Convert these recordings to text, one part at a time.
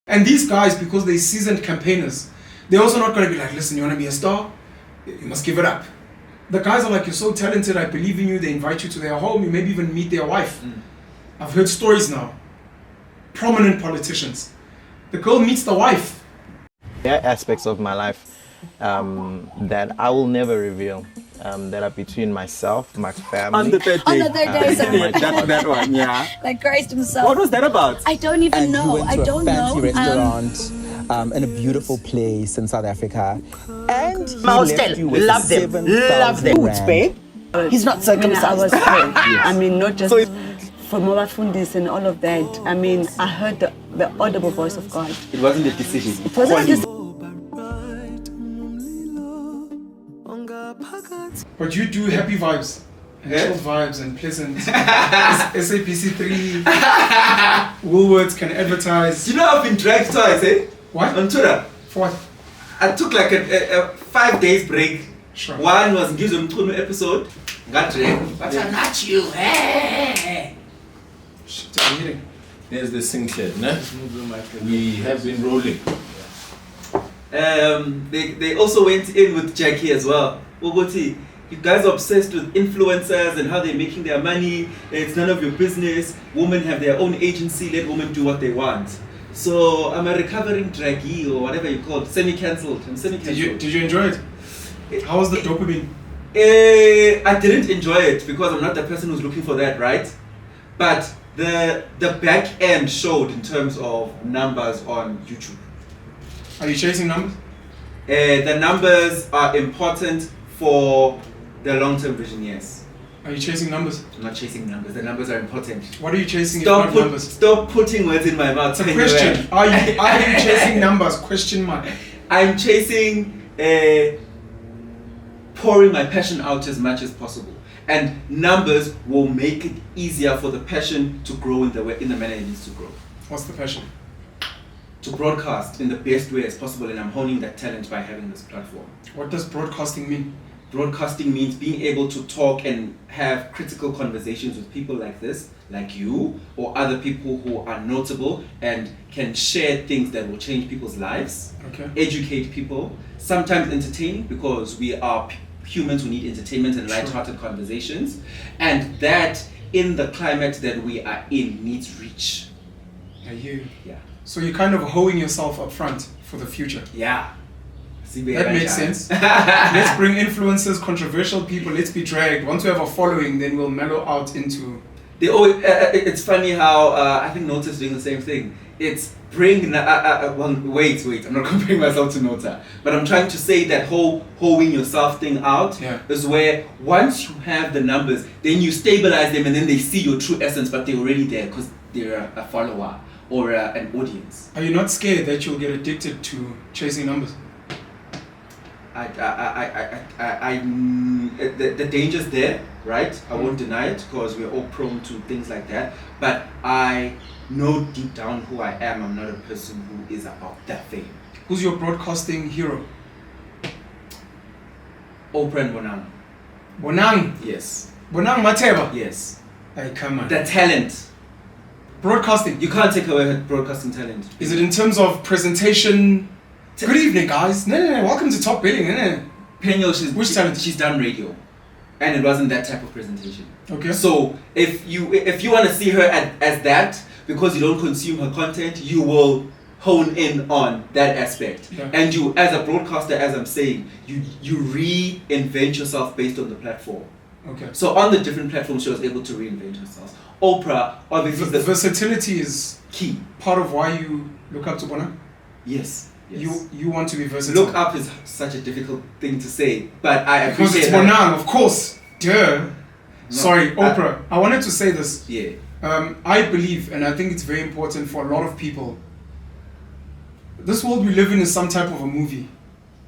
And these guys, because they're seasoned campaigners, they're also not going to be like, listen, you want to be a star? You must give it up. The guys are like, you're so talented, I believe in you. They invite you to their home. You maybe even meet their wife. I've heard stories now. Prominent politicians. The girl meets the wife. There are aspects of my life that I will never reveal. That are between myself, my family. On the third day. On the third day, sorry. that one, yeah. Like Christ himself. What was that about? I don't even And know. you went I to don't a fancy know. restaurant in a beautiful place in South Africa. And he Mouse left tail, you with love them, 7,000 rand. babe. He's not circumcised. I was told. I mean, not just So from Fundis and all of that. I mean, I heard the audible voice of God. it wasn't a decision. It wasn't just But you do happy vibes. And Yeah. chill vibes and pleasant. SAPC3, Woolworths can advertise. You know I've been dragged twice, eh? What? On Twitter. For what? I took like a 5 days break. Sure. One was Gizo Mtunu episode. Got dragged. But I'm not you. Hey. Shit, I'm eating. There's the sink shed, no? We have been rolling. They also went in with Jackie as well. Ogoti, you guys are obsessed with influencers and how they're making their money. It's none of your business. Women have their own agency. Let women do what they want. So I'm a recovering draggy or whatever you call it. Semi-cancelled. I'm semi-cancelled. Did you enjoy it? How was the dopamine? I didn't enjoy it because I'm not the person who's looking for that, right? But the back end showed in terms of numbers on YouTube. Are you chasing numbers? The numbers are important for the long-term vision, yes. Are you chasing numbers? I'm not chasing numbers. The numbers are important. What are you chasing if not numbers? Stop putting words in my mouth. It's a question. Are you chasing numbers? Question mark. I'm chasing pouring my passion out as much as possible. And numbers will make it easier for the passion to grow in the manner it needs to grow. What's the passion? To broadcast in the best way as possible, and I'm honing that talent by having this platform. What does broadcasting mean? Broadcasting means being able to talk and have critical conversations with people like this, like you, or other people who are notable and can share things that will change people's lives, Okay. educate people, sometimes entertaining because we are humans who need entertainment and Sure. light-hearted conversations, and that in the climate that we are in needs reach. I hear you. Yeah. So you're kind of hoeing yourself up front for the future. Yeah. That makes sense. Let's bring influencers, controversial people. Let's be dragged. Once we have a following, then we'll mellow out into. They always, it's funny how I think Nota is doing the same thing. It's bring. Wait. I'm not comparing myself to Nota, but I'm trying to say that whole hoeing yourself thing out is where once you have the numbers, then you stabilize them, and then they see your true essence, but they're already there because they're a follower or an audience. Are you not scared that you'll get addicted to chasing numbers? The danger's there, right? I won't deny it because we're all prone to things like that. But I know deep down who I am. I'm not a person who is about that fame. Who's your broadcasting hero? Oprah and Bonang. Bonang. Yes. Bonang Mateba. Yes. Hey, come on. The talent. Broadcasting. You can't take away her broadcasting talent. Is it in terms of presentation? Good evening, guys. No. Welcome to Top Billing. No. Penuel, Which talent? She's done radio, and it wasn't that type of presentation. Okay. So if you want to see her as that, because you don't consume her content, you will hone in on that aspect. Yeah. And you, as a broadcaster, as I'm saying, you reinvent yourself based on the platform. Okay. So on the different platforms, she was able to reinvent herself. Oprah, obviously, The versatility is key. part of why you look up to Bonang. Yes. You want to be versatile. Look up is such a difficult thing to say, but I because appreciate it's that. Bonang, of course. Duh. No, Sorry, Oprah. I wanted to say this. Yeah. I believe, and I think it's very important for a lot of people. This world we live in is some type of a movie,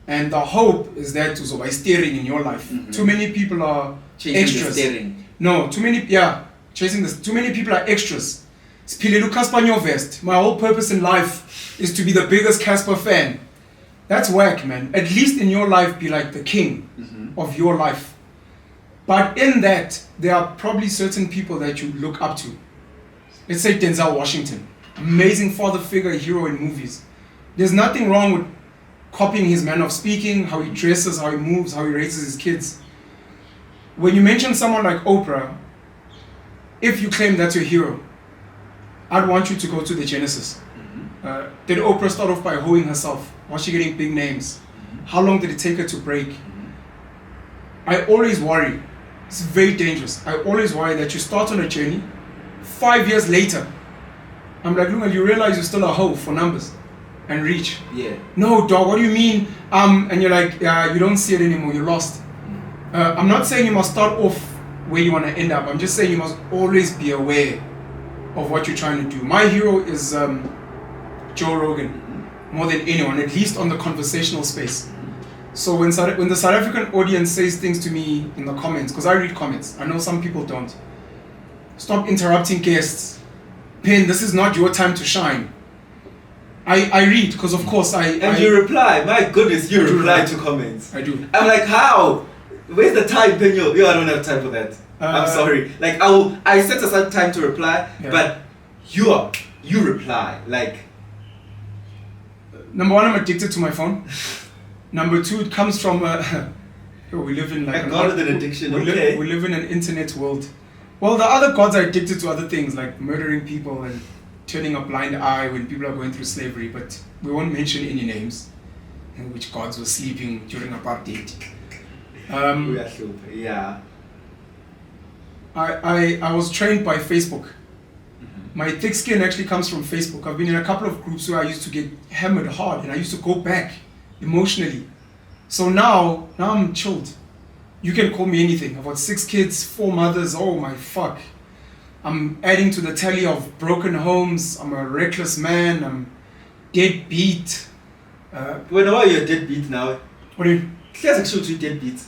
and the hope is that to by steering in your life. Mhm. Too many people are Chasing the extras. steering. No, too many. Yeah, chasing this. Too many people are extras. Spile Lucas Panyo vest. My whole purpose in life is to be the biggest Casper fan. That's whack, man. At least in your life, be like the king of your life. But in that, there are probably certain people that you look up to. Let's say Denzel Washington. amazing father figure hero in movies. There's nothing wrong with copying his manner of speaking, how he dresses, how he moves, how he raises his kids. When you mention someone like Oprah, if you claim that's your hero, I'd want you to go to the genesis. Did Oprah start off by hoeing herself? Was she getting big names? How long did it take her to break? I always worry, it's very dangerous. I always worry that you start on a journey, 5 years later, I'm like, look, you realize you're still a hoe for numbers and reach. Yeah. No, dog, what do you mean? And you're like, you don't see it anymore, you're lost. I'm not saying you must start off where you want to end up. I'm just saying you must always be aware of what you're trying to do. My hero is Joe Rogan, more than anyone, at least on the conversational space. So when the South African audience says things to me in the comments, because I read comments, I know some people don't. Stop interrupting guests. Pen, this is not your time to shine. I read, because of course you reply. My goodness, you reply to comments. I do. I'm like, how? Where's the time, Penuel? Yo, I don't have time for that. I'm sorry. Like, I set aside time to reply, but you reply. Like, number one, I'm addicted to my phone. Number two, it comes from we live in like I call it an addiction. We live in an internet world. Well, the other gods are addicted to other things like murdering people and turning a blind eye when people are going through slavery, but we won't mention any names and which gods were sleeping during apartheid. Yeah. I was trained by Facebook. My thick skin actually comes from Facebook. I've been in a couple of groups where I used to get hammered hard and I used to go back emotionally. So now I'm chilled. You can call me anything. I've got 6 kids, 4 mothers, oh my fuck. I'm adding to the tally of broken homes. I'm a reckless man. I'm deadbeat. Why are you a deadbeat now? What do you? Class actually deadbeat.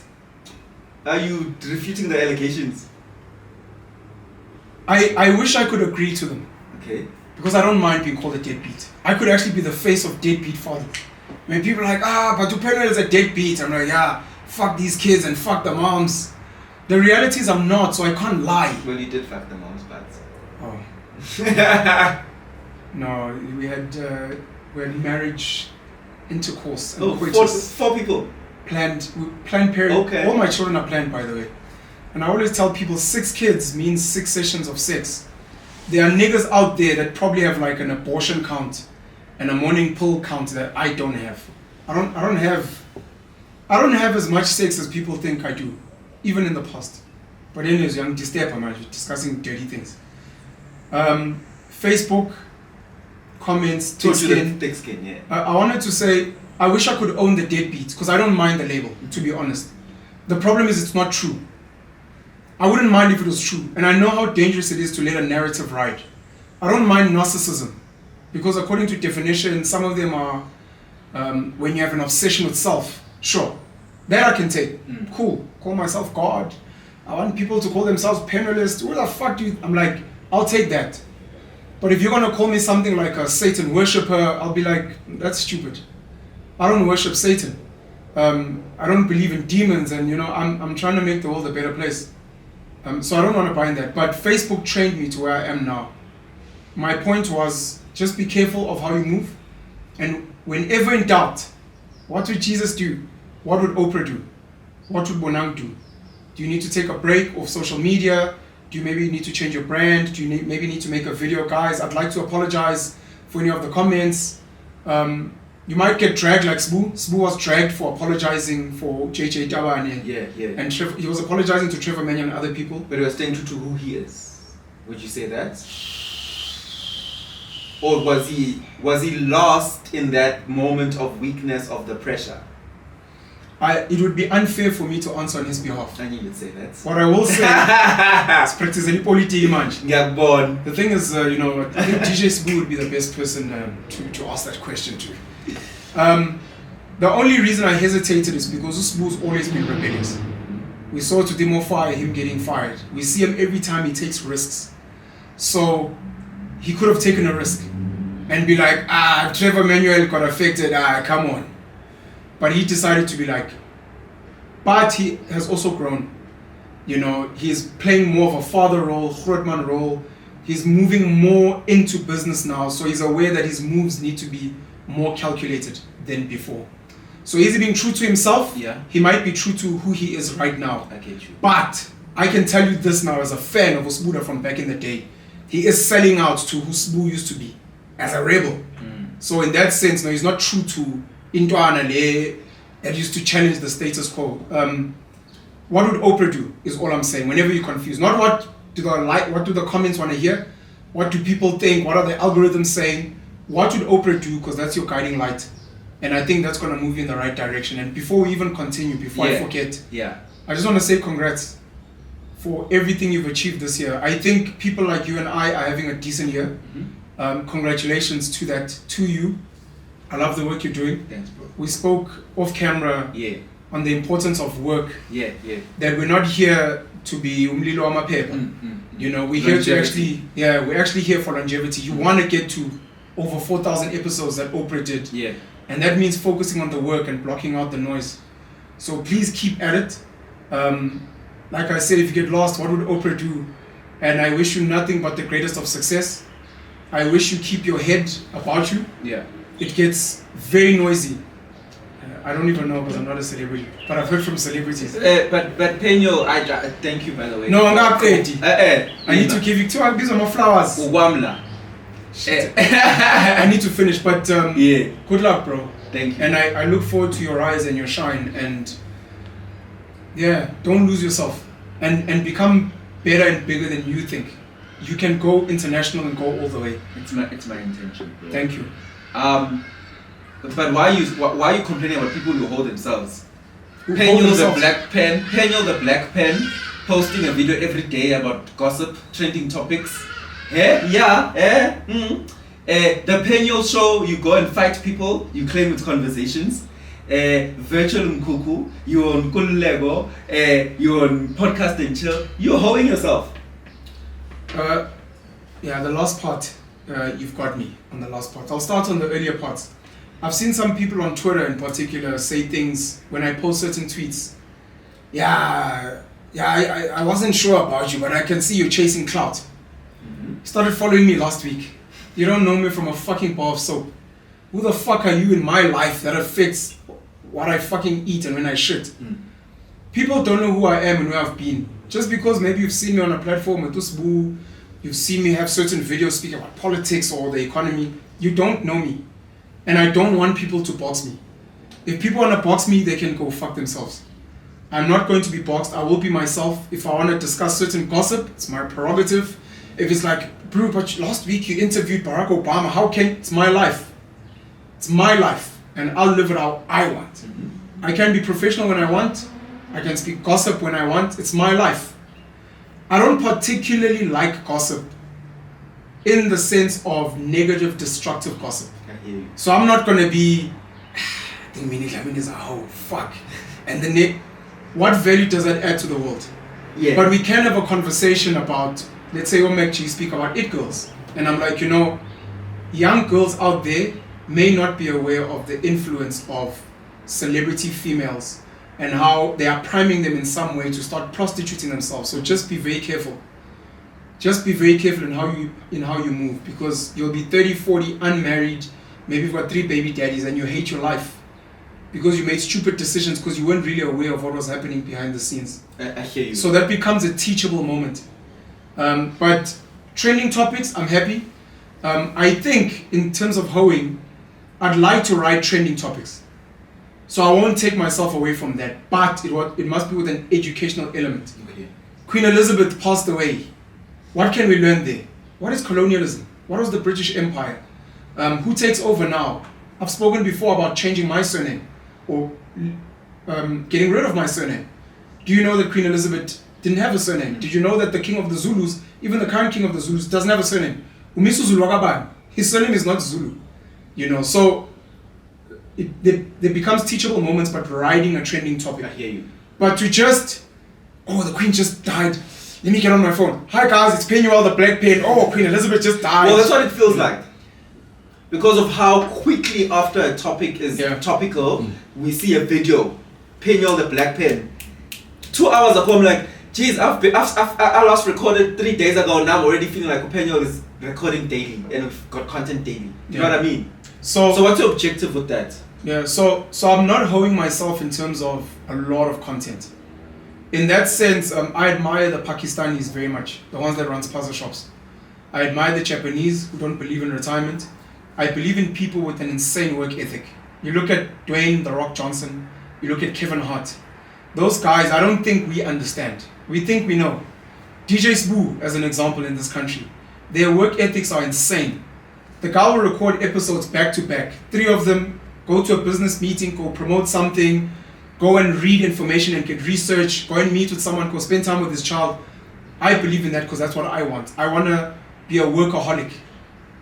Are you refuting the allegations? I wish I could agree to them. Okay. Because I don't mind being called a deadbeat. I could actually be the face of deadbeat father. When people are like, but Penuel is a deadbeat, I'm like, yeah, fuck these kids and fuck the moms. The reality is I'm not, so I can't lie. Well, you did fuck the moms, but... Oh. No, we had marriage, intercourse, and coitus. 4 people. Planned period. Okay. All my children are planned, by the way. And I always tell people 6 kids means 6 sessions of sex. There are niggas out there that probably have like an abortion count and a morning pill count that I don't have. I don't have as much sex as people think I do, even in the past. But anyways, I'm discussing dirty things. Facebook comments, thick skin, yeah. I wanted to say I wish I could own the deadbeat because I don't mind the label, to be honest. The problem is it's not true. I wouldn't mind if it was true, and I know how dangerous it is to let a narrative ride. I don't mind narcissism, because according to definition, some of them are when you have an obsession with self. Sure, that I can take. Cool, call myself God. I want people to call themselves Penuelist. Who the fuck do you? I'm like, I'll take that. But if you're gonna call me something like a Satan worshipper, I'll be like, that's stupid. I don't worship Satan. I don't believe in demons, and I'm trying to make the world a better place. So I don't want to buy in that. But Facebook trained me to where I am now. My point was, just be careful of how you move. And whenever in doubt, what would Jesus do? What would Oprah do? What would Bonang do? Do you need to take a break off social media? Do you maybe need to change your brand? Do you maybe need to make a video? Guys, I'd like to apologize for any of the comments. You might get dragged like Sbu. Sbu was dragged for apologizing for JJ Tabane. Yeah. And he was apologizing to Trevor Mannion and other people. But he was staying true to who he is. Would you say that? Or was he lost in that moment of weakness of the pressure? It would be unfair for me to answer on his behalf. I knew you'd say that. What I will say is practicing politics, man. Yeah, born. The thing is, I think DJ Sbu would be the best person to ask that question to. The only reason I hesitated is because Sbu's always been rebellious. We saw to demofy him getting fired. We see him every time he takes risks. So he could have taken a risk and be like, Trevor Manuel got affected, come on. But he decided to be like, but he has also grown. He's playing more of a father role, Grootman role, He's moving more into business now, so he's aware that his moves need to be more calculated than before. So is he being true to himself? Yeah. He might be true to who he is right now. I get you. But I can tell you this now as a fan of Usbuda from back in the day. He is selling out to who Sbu used to be as a rebel. So in that sense, no, he's not true to Intwana Le that used to challenge the status quo. What would Oprah do is all I'm saying. Whenever you're confused, not what do the comments want to hear, what do people think, what are the algorithms saying, what would Oprah do, because that's your guiding light. And I think that's going to move you in the right direction. And before we even continue, before I forget, I just want to say congrats for everything you've achieved this year. I think people like you and I are having a decent year. Congratulations to that, to you. I love the work you're doing. Thanks, bro. We spoke off camera on the importance of work. That we're not here to be umlilo amaphepha. You know, we're here to actually, we're actually here for longevity. You want to get to over 4,000 episodes that Oprah did. And that means focusing on the work and blocking out the noise. So please keep at it. Like I said, if you get lost, what would Oprah do? And I wish you nothing but the greatest of success. I wish you keep your head about you. It gets very noisy. I don't even know because I'm not a celebrity, but I've heard from celebrities. But Penuel, I thank you, by the way. No, I'm not 30. I need to give you 2 these are more flowers. Uwamla. I need to finish, but good luck, bro. Thank you. And I look forward to your rise and your shine, and don't lose yourself, and become better and bigger than you think. You can go international and go all the way. It's my intention, bro. Thank you. But why are you complaining about people who hold themselves? Who Penuel hold the themselves? Black Pen, posting a video every day about gossip, trending topics. The Penuel show, you go and fight people, you claim it's conversations. Virtual Mkuku, you're on Kululego, you're on Podcast and Chill, you're holding yourself. The last part, you've got me on the last part. I'll start on the earlier parts. I've seen some people on Twitter in particular say things when I post certain tweets. I wasn't sure about you, but I can see you're chasing clout. Started following me last week. You don't know me from a fucking bar of soap. Who the fuck are you in my life that affects what I fucking eat and when I shit? People don't know who I am and where I've been. Just because maybe you've seen me on a platform with Usbu, you've seen me have certain videos speaking about politics or the economy, you don't know me. And I don't want people to box me. If people want to box me, they can go fuck themselves. I'm not going to be boxed. I will be myself. If I want to discuss certain gossip, it's my prerogative. If it's like, bro, but last week you interviewed Barack Obama, how can, it's my life. It's my life, and I'll live it how I want. I can be professional when I want. I can speak gossip when I want. It's my life. I don't particularly like gossip in the sense of negative, destructive gossip. So I'm not going to be, I think Minnie Lamin is a hoe, fuck. And then what value does that add to the world? But we can have a conversation about, let's say Omekchi speak about it girls. And I'm like, young girls out there may not be aware of the influence of celebrity females and how they are priming them in some way to start prostituting themselves. So just be very careful. Just be very careful in how you move, because you'll be 30, 40, unmarried, maybe you've got 3 baby daddies, and you hate your life because you made stupid decisions because you weren't really aware of what was happening behind the scenes. I hear you. So that becomes a teachable moment. But trending topics, I'm happy. I think in terms of hoeing, I'd like to write trending topics. So I won't take myself away from that, but it must be with an educational element. Queen Elizabeth passed away. What can we learn there? What is colonialism? What was the British Empire? Who takes over now? I've spoken before about changing my surname or getting rid of my surname. Do you know that Queen Elizabeth didn't have a surname? Did you know that the king of the Zulus, even the current king of the Zulus, doesn't have a surname? Umisu Zulu Wagabane. His surname is not Zulu. So there becomes teachable moments, but writing a trending topic. I hear you. But to just, the queen just died. Let me get on my phone. Hi guys, it's Penuel the Black Pen. Queen Elizabeth just died. Well, that's what it feels like. Because of how quickly after a topic is topical, we see a video. Penuel the Black Pen. 2 hours ago, I'm like, Jeez, I last recorded 3 days ago. Now I'm already feeling like Penuel is recording daily and we've got content daily. You know what I mean? So what's your objective with that? Yeah, so I'm not holding myself in terms of a lot of content. In that sense, I admire the Pakistanis very much, the ones that run puzzle shops. I admire the Japanese who don't believe in retirement. I believe in people with an insane work ethic. You look at Dwayne "The Rock" Johnson, you look at Kevin Hart. Those guys, I don't think we understand. We think we know. DJ Spoo, as an example in this country, their work ethics are insane. The guy will record episodes back to back. 3 of them, go to a business meeting, go promote something, go and read information and get research, go and meet with someone, go spend time with his child. I believe in that because that's what I want. I want to be a workaholic.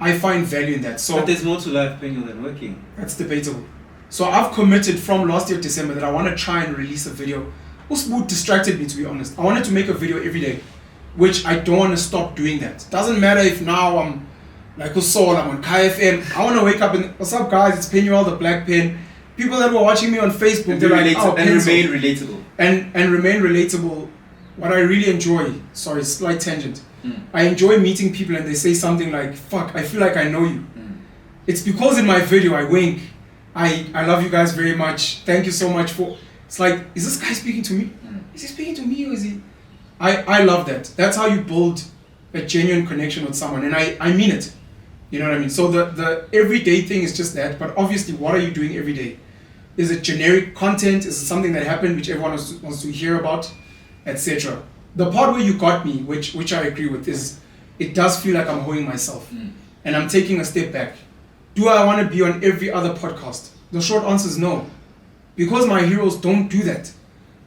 I find value in that. So but there's more to life, Penuel, than working. That's debatable. So I've committed from last year December that I want to try and release a video. Usbu distracted me, to be honest. I wanted to make a video every day, which I don't want to stop doing that. Doesn't matter if now I'm like Usol, I'm on KFM. I want to wake up and, what's up guys, it's Penuel, the Black Pen. People that were watching me on Facebook, they're like, oh, and remain relatable. And remain relatable. What I really enjoy, sorry, slight tangent. I enjoy meeting people and they say something like, fuck, I feel like I know you. It's because in my video I wink. I love you guys very much. Thank you so much for... It's like, is this guy speaking to me? Is he speaking to me or is he... I love that. That's how you build a genuine connection with someone. And I mean it. You know what I mean? So the everyday thing is just that. But obviously, what are you doing every day? Is it generic content? Is it something that happened which everyone wants to hear about? Etc. The part where you got me, which I agree with, is it does feel like I'm holding myself. And I'm taking a step back. Do I want to be on every other podcast? The short answer is no. Because my heroes don't do that.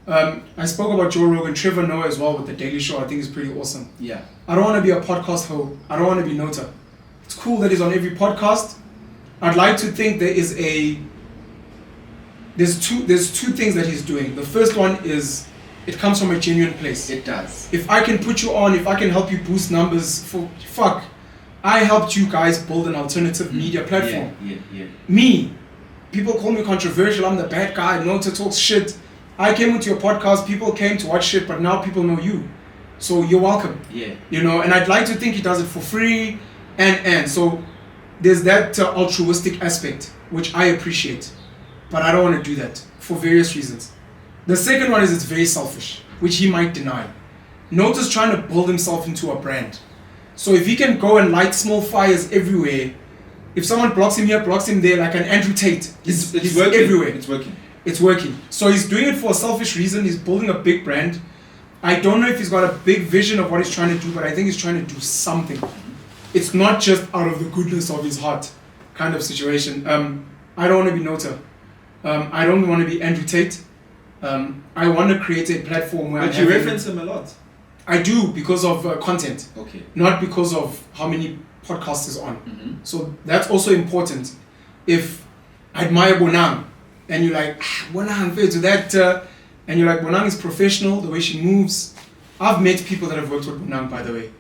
I spoke about Joe Rogan, Trevor Noah as well with The Daily Show. I think it's pretty awesome. Yeah. I don't want to be a podcast host. I don't want to be Nota. It's cool that he's on every podcast. I'd like to think there's two things that he's doing. The first one is it comes from a genuine place. It does. If I can put you on, if I can help you boost numbers, I helped you guys build an alternative media platform. Yeah. Me, people call me controversial, I'm the bad guy, Nota talks shit. I came into your podcast, people came to watch shit, but now people know you. So you're welcome. Yeah. You know, and I'd like to think he does it for free, and so there's that altruistic aspect, which I appreciate. But I don't want to do that for various reasons. The second one is it's very selfish, which he might deny. Nota's trying to build himself into a brand. So if he can go and light small fires everywhere, if someone blocks him here, blocks him there, like an Andrew Tate, he's working. everywhere. It's working. So he's doing it for a selfish reason. He's building a big brand. I don't know if he's got a big vision of what he's trying to do, but I think he's trying to do something. It's not just out of the goodness of his heart kind of situation. I don't want to be Nota. I don't want to be Andrew Tate. I want to create a platform where But you reference him a lot. I do because of content. Okay. Not because of how many podcasts is on. So that's also important. If I admire Bonang and you're like, Bonang, fair to that, and you're like, Bonang is professional, the way she moves. I've met people that have worked with Bonang, by the way.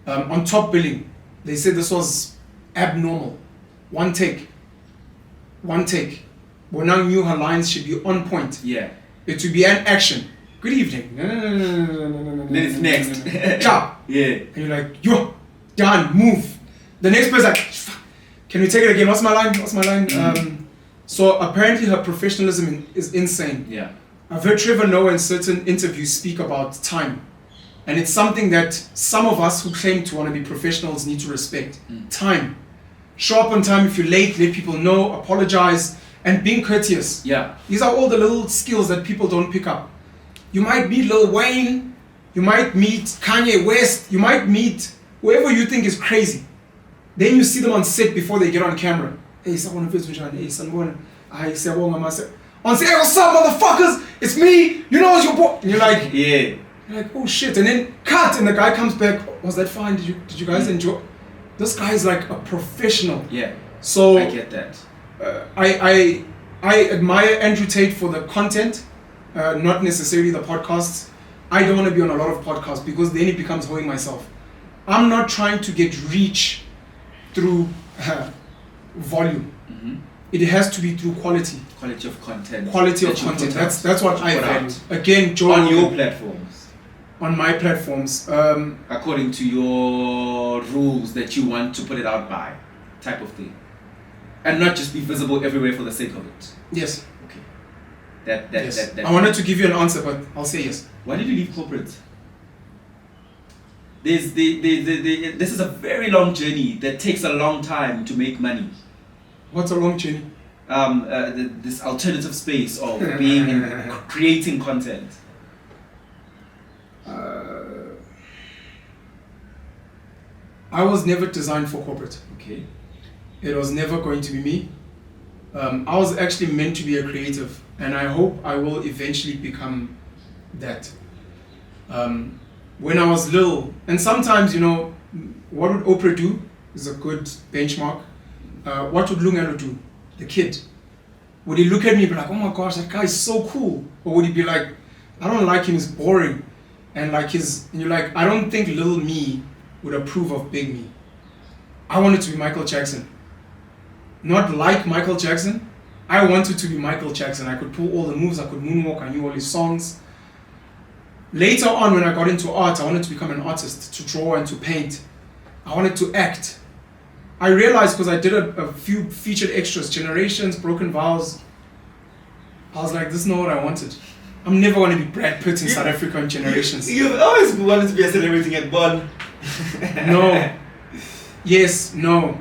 On Top Billing, they said this was abnormal. One take. Bonang knew her lines should be on point. Yeah. It would be an action. Good evening. Then it's next. Chop. Yeah. And you're like, yo, done, move. The next person's like, fuck. Can we take it again? What's my line? So apparently her professionalism is insane. Yeah. I've heard Trevor Noah in certain interviews speak about time. And it's something that some of us who claim to want to be professionals need to respect. Time. Show up on time. If you're late, let people know, apologize, and being courteous. Yeah. These are all the little skills that people don't pick up. You might meet Lil Wayne, you might meet Kanye West, you might meet whoever you think is crazy. Then you see them on set before they get on camera. Hey, someone feels which one? Hey, someone. I say, on say, hey, what's up, motherfuckers? It's me. You know it's your boy. And you're like, yeah. You're like, oh shit. And then cut, and the guy comes back. Was that fine? Did you guys enjoy? This guy is like a professional. Yeah. So I get that. I admire Andrew Tate for the content, not necessarily the podcasts. I don't want to be on a lot of podcasts because then it becomes holding myself. I'm not trying to get reach through volume. It has to be through quality. Quality of content. Quality of content. That's what I value. Again, Joe on Rogan. your platforms. on my platforms. According to your rules that you want to put it out by, type of thing. And not just be visible everywhere for the sake of it. Yes. Okay. Yes. That I wanted to give you an answer, but I'll say yes. Why did you leave corporate? This is a very long journey that takes a long time to make money. What's a long journey? This alternative space of being and creating content. I was never designed for corporate. Okay. It was never going to be me. I was actually meant to be a creative, and I hope I will eventually become that. When I was little, and sometimes, you know, what would Oprah do is a good benchmark. What would Lungelo do, the kid? Would he look at me and be like, oh my gosh, that guy is so cool? Or would he be like, I don't like him, he's boring. And you're like, I don't think little me would approve of big me. I wanted to be Michael Jackson. Not like Michael Jackson. I wanted to be Michael Jackson. I could pull all the moves, I could moonwalk, I knew all his songs. Later on, when I got into art, I wanted to become an artist, to draw and to paint. I wanted to act. I realized, because I did a few featured extras, Generations, Broken Vows, I was like, this is not what I wanted. I'm never going to be Brad Pitt in South Africa in Generations. You've always wanted to be a celebrity at Bonn. No. Yes, no.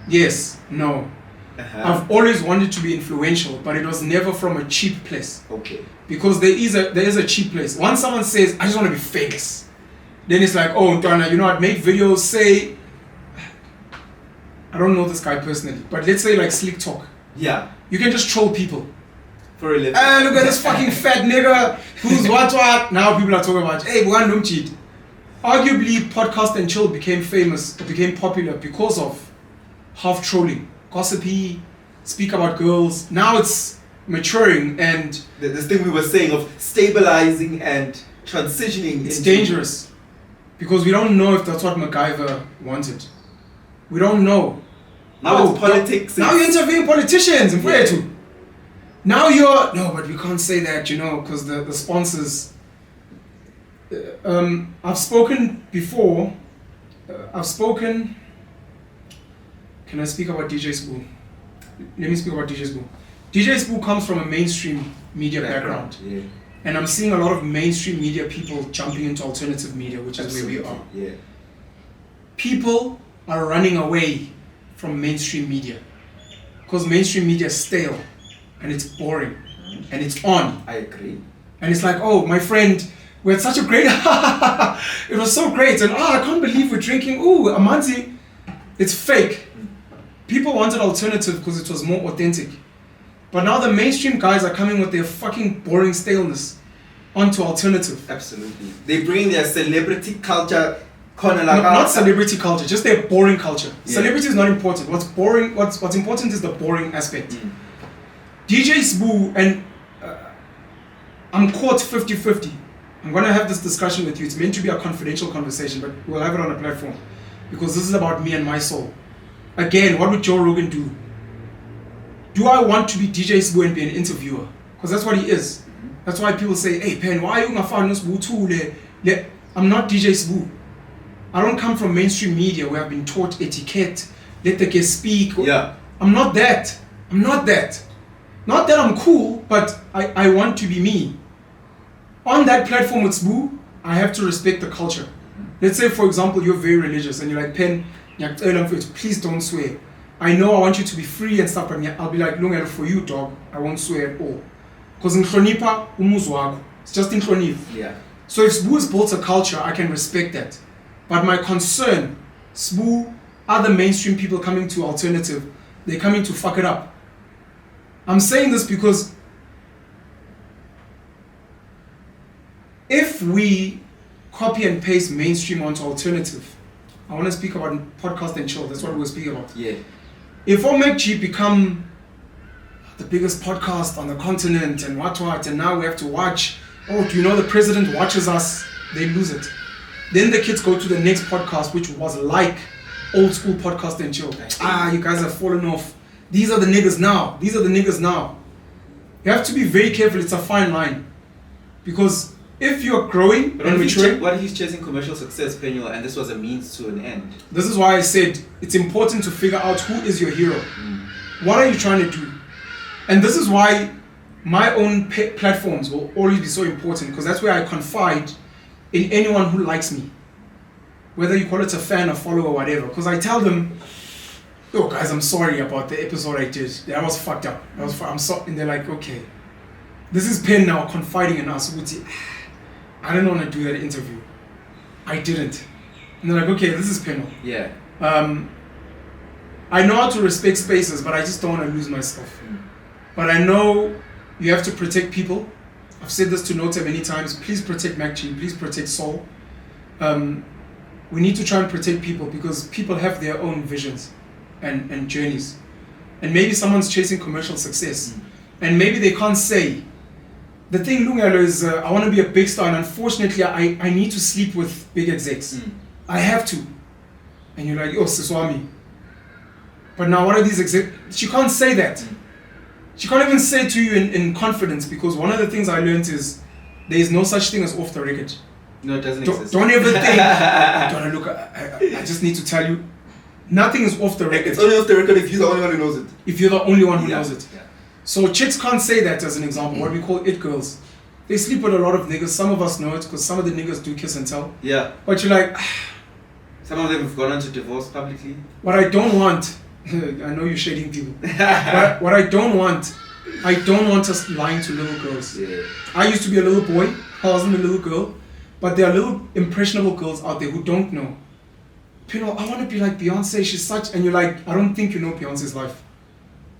Yes, no. I've always wanted to be influential, but it was never from a cheap place. Okay. Because there is a cheap place. Once someone says, I just want to be famous, then it's like, oh, Ntwana, you know what, make videos, say, I don't know this guy personally, but let's say like Slick Talk. Yeah. You can just troll people. For a living. Look at this fucking fat nigga who's what. Now people are talking about, hey, Bwan don't cheat. Arguably, Podcast and Chill became famous, or became popular because of half trolling. Gossipy, speak about girls. Now it's maturing, and this thing we were saying of stabilizing and transitioning. It's dangerous. Because we don't know if that's what MacGyver wanted. We don't know. Now it's politics. Now you're interviewing politicians in Fwetu. Now no, but we can't say that, you know, because the sponsors. I've spoken before. Can I speak about DJ Spoo? Let me speak about DJ Spoo. DJ Spoo comes from a mainstream media background. Yeah. And I'm seeing a lot of mainstream media people jumping into alternative media, which is where we are. Yeah. People are running away from mainstream media because mainstream media is stale and it's boring and it's on. I agree. And it's like, oh, my friend, we had such a great, it was so great, and I can't believe we're drinking, Amanzi. It's fake. People wanted alternative because it was more authentic. But now the mainstream guys are coming with their fucking boring staleness onto alternative. Absolutely. They bring their celebrity culture not celebrity culture, just their boring culture. Yeah. Celebrity is not important. What's boring? What's important is the boring aspect. DJ Spoo, and I'm caught 50-50. I'm gonna have this discussion with you. It's meant to be a confidential conversation, but we'll have it on a platform because this is about me and my soul. Again, what would Joe Rogan do? Do I want to be DJ Spoo and be an interviewer? Because that's what he is. That's why people say, hey Pen, why are you gonna find Spoo too? I'm not DJ Spoo. I don't come from mainstream media where I've been taught etiquette, let the guest speak. Yeah. I'm not that. Not that I'm cool, but I want to be me. On that platform with Spoo, I have to respect the culture. Let's say, for example, you're very religious and you're like, Pen, please don't swear. I know I want you to be free and stuff, but I'll be like, Lungelo, for you, dog, I won't swear at all. Because in Hlonipa, umuzwago. It's just in Hlonip. Yeah. So if Spoo has built a culture, I can respect that. But my concern, Spoo, other mainstream people coming to alternative, they're coming to fuck it up. I'm saying this because if we copy and paste mainstream onto alternative, I want to speak about Podcast and Chill, that's what we're speaking about. Yeah. If OMEG become the biggest podcast on the continent and what, and now we have to watch, oh, do you know the president watches us, they lose it. Then the kids go to the next podcast, which was like old school Podcast and Chill. You guys have fallen off. These are the niggas now. You have to be very careful. It's a fine line. Because if you're growing But and maturing, what if he's chasing commercial success, Penuel, and this was a means to an end? this is why I said it's important to figure out who is your hero. What are you trying to do? And this is why my own platforms will always be so important, because that's where I confide in anyone who likes me. Whether you call it a fan, a follower, or whatever. Because I tell them, "Oh guys, I'm sorry about the episode I did. That was fucked up. I'm sorry." And they're like, "Okay. This is Pen now confiding in us. I didn't want to do that interview. I didn't." And they're like, "Okay, this is Penuel." Yeah. I know how to respect spaces, but I just don't want to lose myself. But I know you have to protect people. I've said this to Nota many times. Please protect MacG. Please protect Soul. We need to try and protect people, because people have their own visions and journeys. And maybe someone's chasing commercial success. And maybe they can't say. The thing, Lungelo, is I want to be a big star, and unfortunately I need to sleep with big execs. I have to. And you're like, "Oh, Siswami." But now what are these execs? She can't say that. She can't even say it to you in confidence, because one of the things I learned is there is no such thing as off the record. No, it doesn't exist. Don't ever think, look, I just need to tell you, nothing is off the record. It's only off the record if you're the only one who knows it. If you're the only one who knows it. Yeah. So chicks can't say that, as an example, what we call it girls. They sleep with a lot of niggas. Some of us know it, because some of the niggas do kiss and tell. Yeah. But you're like, Some of them have gone on to divorce publicly. what I don't want, I know you're shading people. What I don't want us lying to little girls. Yeah. I used to be a little boy. I wasn't a little girl. But there are little impressionable girls out there who don't know. Penuel, I want to be like Beyonce. She's such... And you're like, I don't think you know Beyonce's life.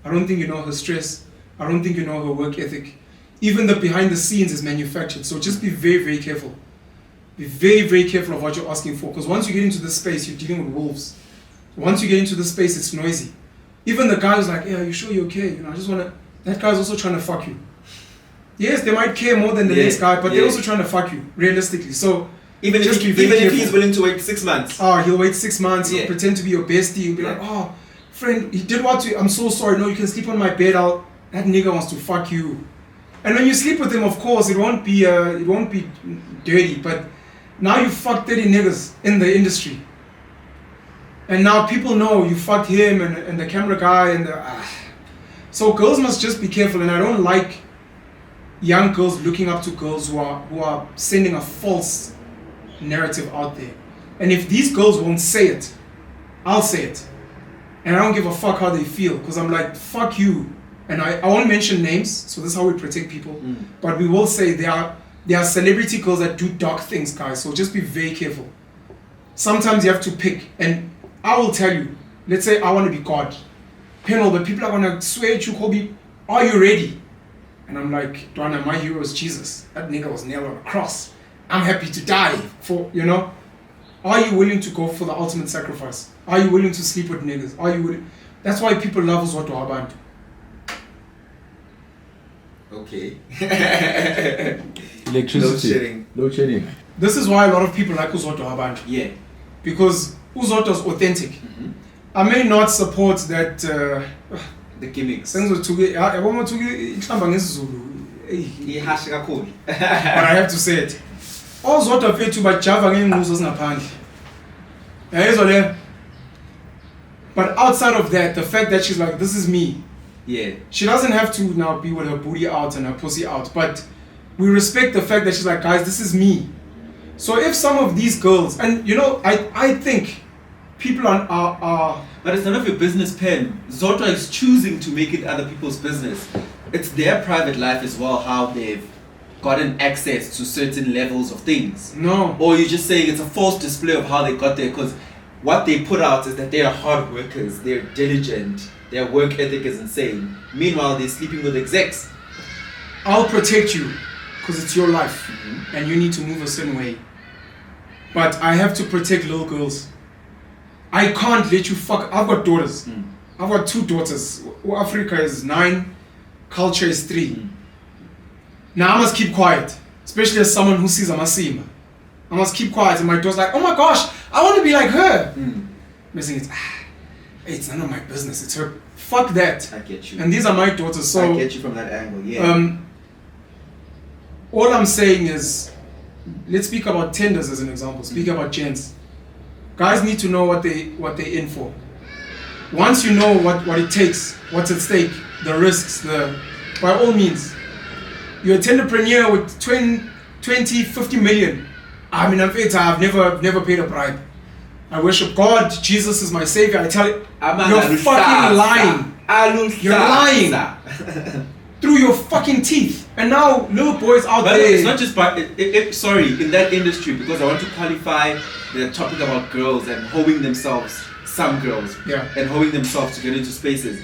I don't think you know her stress. I don't think you know her work ethic. Even the behind the scenes is manufactured. So just be very, very careful. Be very, very careful of what you're asking for. Because once you get into this space, you're dealing with wolves. Once you get into this space, it's noisy. Even the guy who's like, "Yeah, are you sure you're okay? You know, I just want to..." That guy's also trying to fuck you. Yes, they might care more than the next guy, but they're also trying to fuck you, realistically. So Even if he's willing to wait 6 months. He'll wait 6 months, he'll pretend to be your bestie, he'll be like, "Oh, friend, he did what to you, I'm so sorry, no, you can sleep on my bed, that nigga wants to fuck you." And when you sleep with him, of course, it won't be dirty, but now you fucked 30 niggas in the industry. And now people know you fucked him and the camera guy and So girls must just be careful, and I don't like young girls looking up to girls who are sending a false narrative out there. And if these girls won't say it, I'll say it. And I don't give a fuck how they feel, because I'm like, fuck you. And I won't mention names, so this is how we protect people. But we will say there are celebrity girls that do dark things, guys, so just be very careful. Sometimes you have to pick, and I will tell you, let's say I want to be God. Penuel, but people are going to swear at you, Kobe, "Are you ready?" And I'm like, "Dwana, my hero is Jesus. That nigga was nailed on a cross. I'm happy to die for, you know." Are you willing to go for the ultimate sacrifice? Are you willing to sleep with niggas? Are you willing? That's why people love Uzodwa Abantu. Okay. Electricity. Load shedding. This is why a lot of people like Uzodwa Abantu. Yeah. Because Uzodwa is authentic. I may not support that... The gimmicks. But I have to say it. Uzodwa fethu bajava ngeenquzo zingaphandle. Yayizwa le. But outside of that, the fact that she's like, "This is me." Yeah. She doesn't have to now be with her booty out and her pussy out, but we respect the fact that she's like, "Guys, this is me." So if some of these girls, and you know, I think people are But it's none of your business, Pen. Zodwa is choosing to make it other people's business. It's their private life as well, how they've gotten access to certain levels of things. No. Or you're just saying it's a false display of how they got there, because what they put out is that they are hard workers, they're diligent, their work ethic is insane. Meanwhile, they're sleeping with execs. I'll protect you because it's your life and you need to move a certain way. But I have to protect little girls. I can't let you fuck. I've got daughters. I've got 2 daughters. Africa is 9, culture is 3. Now I must keep quiet, especially as someone who sees a Masima. I must keep quiet, and my daughter's like, "Oh my gosh, I want to be like her." I'm saying it's none of my business. It's her. Fuck that. I get you. And these are my daughters, so I get you from that angle. Yeah. all I'm saying is, let's speak about tenders as an example. Speak about gents. Guys need to know what they're in for. Once you know what it takes, what's at stake, the risks, by all means, you're a tenderpreneur with 20, 50 million. I mean, I've never paid a bribe. I worship God. Jesus is my savior. I tell you, you're fucking lying. You're lying through your fucking teeth. And now little boys out there. It's not just in that industry, because I want to qualify the topic about girls and holding themselves. Some girls, and holding themselves to get into spaces.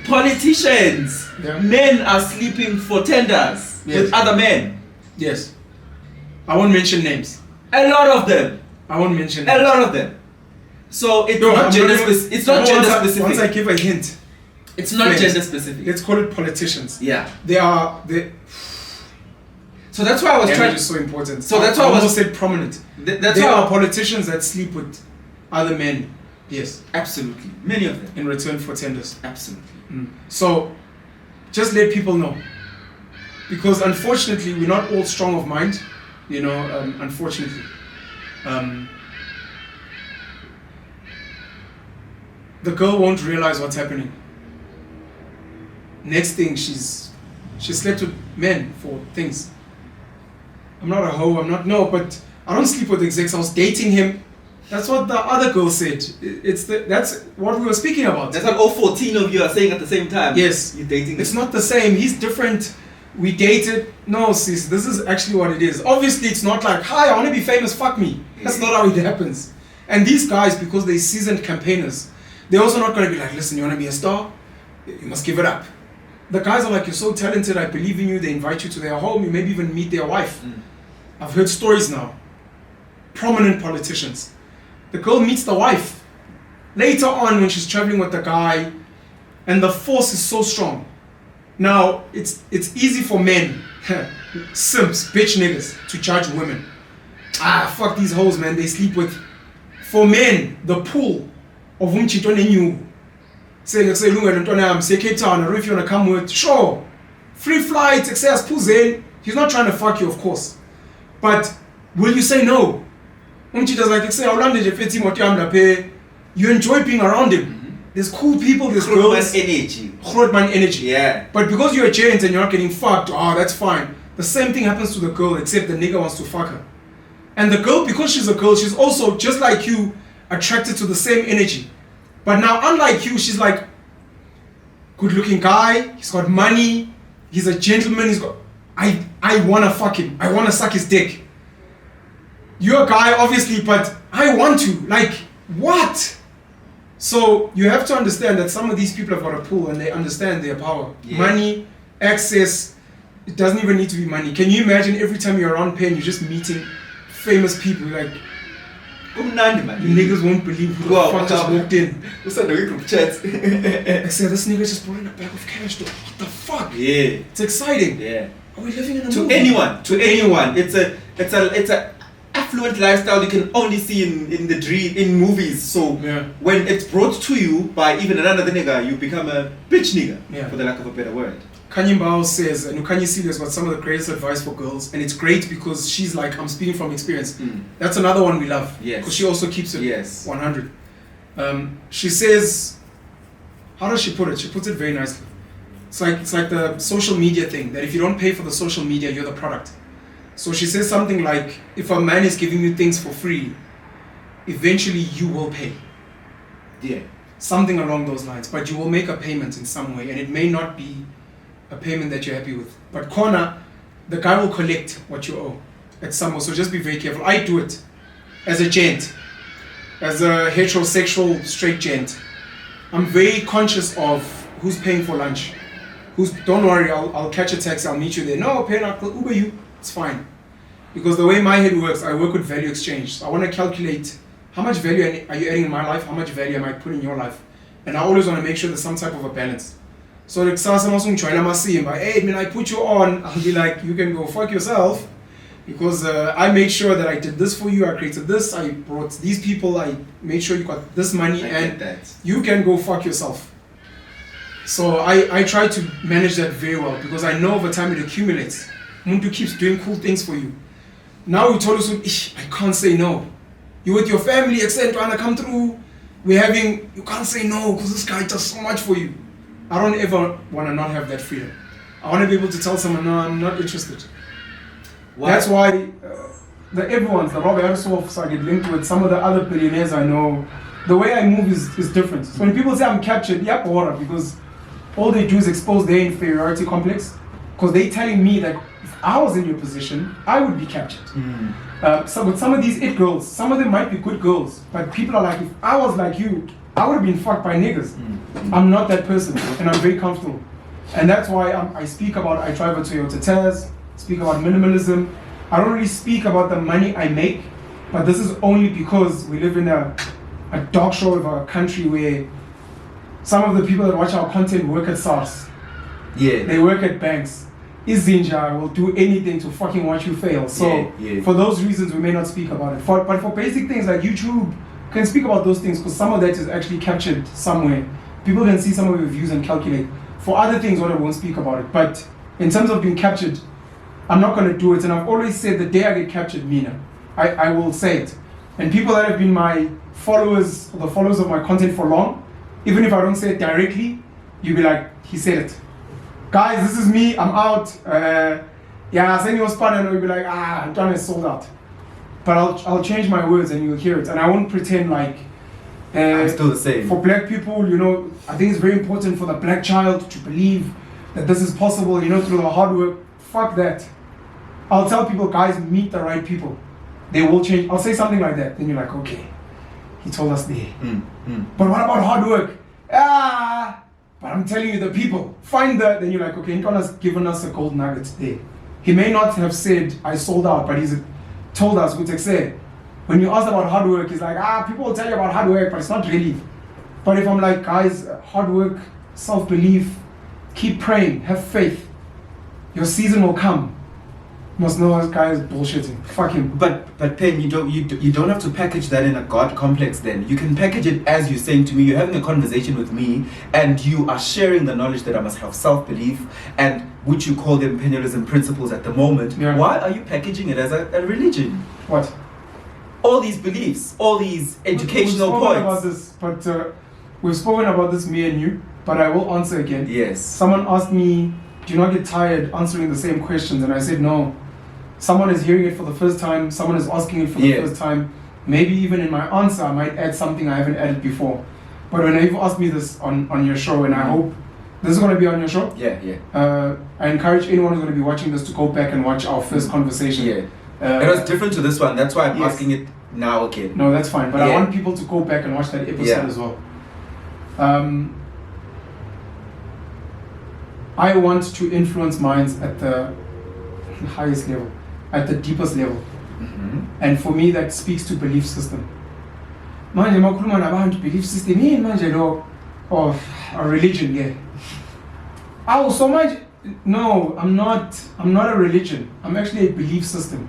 Politicians, men are sleeping for tenders with other men. Yes. I won't mention names. A lot of them. I won't mention names. A lot of them. So it's not gender specific. Once I give a hint, it's not gender specific. Let's call it politicians. Yeah. So that's why I was trying. Is so important. So that's why I almost said prominent. There are politicians that sleep with other men. Yes. Absolutely. Many of them. In return for tenders. Absolutely. So, just let people know. Because unfortunately, we're not all strong of mind. You know, unfortunately. The girl won't realize what's happening. Next thing, she slept with men for things. I'm not a hoe, but I don't sleep with execs. I was dating him. That's what the other girl said. That's what we were speaking about. That's what all 14 of you are saying at the same time. Yes. You're dating. It's not the same. He's different. We dated. No, sis, this is actually what it is. Obviously, it's not like, hi, I want to be famous, fuck me. That's not how it happens. And these guys, because they're seasoned campaigners, they're also not going to be like, listen, you want to be a star? You must give it up. The guys are like, you're so talented, I believe in you. They invite you to their home. You maybe even meet their wife. I've heard stories now. Prominent politicians. The girl meets the wife. Later on, when she's traveling with the guy, and the force is so strong. Now, it's easy for men, simps, bitch niggas, to judge women. Fuck these hoes, man, they sleep with. For men, the pool of whom she don't knew. Say Cape Town, or if you want to come with, sure. Free flights, excess puzzle. He's not trying to fuck you, of course. But will you say no? Does like say, you enjoy being around him. There's cool people, there's girls. Grootman energy. Yeah. But because you're a gent and you're not getting fucked, that's fine. The same thing happens to the girl, except the nigga wants to fuck her. And the girl, because she's a girl, she's also, just like you, attracted to the same energy. But now, unlike you, she's like, good looking guy, he's got money, he's a gentleman, I wanna fuck him, I wanna suck his dick. You're a guy, obviously, but I want to. Like, what? So you have to understand that some of these people have got a pull and they understand their power. Yeah. Money, access, it doesn't even need to be money. Can you imagine every time you're around Penn, you're just meeting famous people, like, you niggas won't believe who the fuck just walked in. What's that group chat? I said, this nigga just brought in a bag of cash, though. What the fuck? Yeah. It's exciting. Yeah. Are we living in a movie? To anyone. It's a affluent lifestyle you can only see in movies. So when it's brought to you by even another nigga, you become a bitch nigga, for the lack of a better word. Kanye Bao says, and Kanye Silius got some of the greatest advice for girls, and it's great because she's like, I'm speaking from experience. That's another one we love. Yes. Because she also keeps it 100. She says, how does she put it? She puts it very nicely. It's like the social media thing, that if you don't pay for the social media, you're the product. So she says something like, if a man is giving you things for free, eventually you will pay. Yeah. Something along those lines. But you will make a payment in some way, and it may not be a payment that you're happy with. But corner, the guy will collect what you owe at some point. So just be very careful. I do it as a gent, as a heterosexual straight gent. I'm very conscious of who's paying for lunch. Don't worry, I'll catch a taxi, I'll meet you there. No, pay not, Uber you. It's fine. Because the way my head works, I work with value exchange. So I want to calculate how much value are you adding in my life, how much value am I putting in your life. And I always want to make sure there's some type of a balance. So like hey man, I put you on, I'll be like, you can go fuck yourself. Because I made sure that I did this for you, I created this, I brought these people, I made sure you got this money, and you can go fuck yourself. So I try to manage that very well, because I know over time it accumulates. Muntu keeps doing cool things for you. Now we told us, I can't say no. You with your family, except trying to come through. You can't say no because this guy does so much for you. I don't ever want to not have that freedom. I want to be able to tell someone, no, I'm not interested. Why? That's why the Rob Airsoft, I get linked with some of the other billionaires I know. The way I move is different. So when people say I'm captured, because all they do is expose their inferiority complex. Because they're telling me that if I was in your position, I would be captured. So with some of these it girls, some of them might be good girls, but people are like, if I was like you, I would have been fucked by niggas. I'm not that person, and I'm very comfortable. And that's why I speak about, I drive a Toyota Taz, speak about minimalism. I don't really speak about the money I make, but this is only because we live in a dog show of a country where some of the people that watch our content work at SARS. Yeah. They work at banks. Izinja will do anything to fucking watch you fail. So for those reasons, we may not speak about it. But for basic things like YouTube, can speak about those things because some of that is actually captured somewhere. People can see some of your views and calculate. For other things, I won't speak about it. But in terms of being captured, I'm not going to do it. And I've always said the day I get captured, Mina, I will say it. And people that have been my followers, or the followers of my content for long, even if I don't say it directly, you'll be like, he said it. Guys, this is me, I'm out. Send you a spot and you'll be like, Antoine is sold out. But I'll change my words and you'll hear it. And I won't pretend like I'm still the same. For black people, I think it's very important for the black child to believe that this is possible, through the hard work. Fuck that. I'll tell people, guys, meet the right people. They will change. I'll say something like that. Then you're like, okay, he told us there. But what about hard work? But I'm telling you, the people, find that. Then you're like, okay, Ntona's given us a gold nugget there. He may not have said, I sold out, but he's told us, when you ask about hard work, he's like, people will tell you about hard work, but it's not really. But if I'm like, guys, hard work, self-belief, keep praying, have faith, your season will come. You must know this guy is bullshitting. Fuck him. But Pen, you don't have to package that in a God complex then. You can package it as you're saying to me, you're having a conversation with me, and you are sharing the knowledge that I must have self-belief, and which you call them Penuelism principles at the moment. Yeah. Why are you packaging it as a religion? What? All these beliefs, all these educational points. We've spoken about this, me and you, but I will answer again. Yes. Someone asked me, do you not get tired answering the same questions? And I said, no. Someone is hearing it for the first time, someone is asking it for the first time. Maybe even in my answer, I might add something I haven't added before. But when you've asked me this on your show, and I hope this is going to be on your show. I encourage anyone who's going to be watching this to go back and watch our first conversation. It was different to this one. That's why I'm asking it now. Okay. No, that's fine. But I want people to go back and watch that episode as well. I want to influence minds at the highest level, at the deepest level. And for me, that speaks to belief system. Manje makhuluma nabantu belief system yini manje lo of a religion so much. No, I'm not a religion. I'm actually a belief system.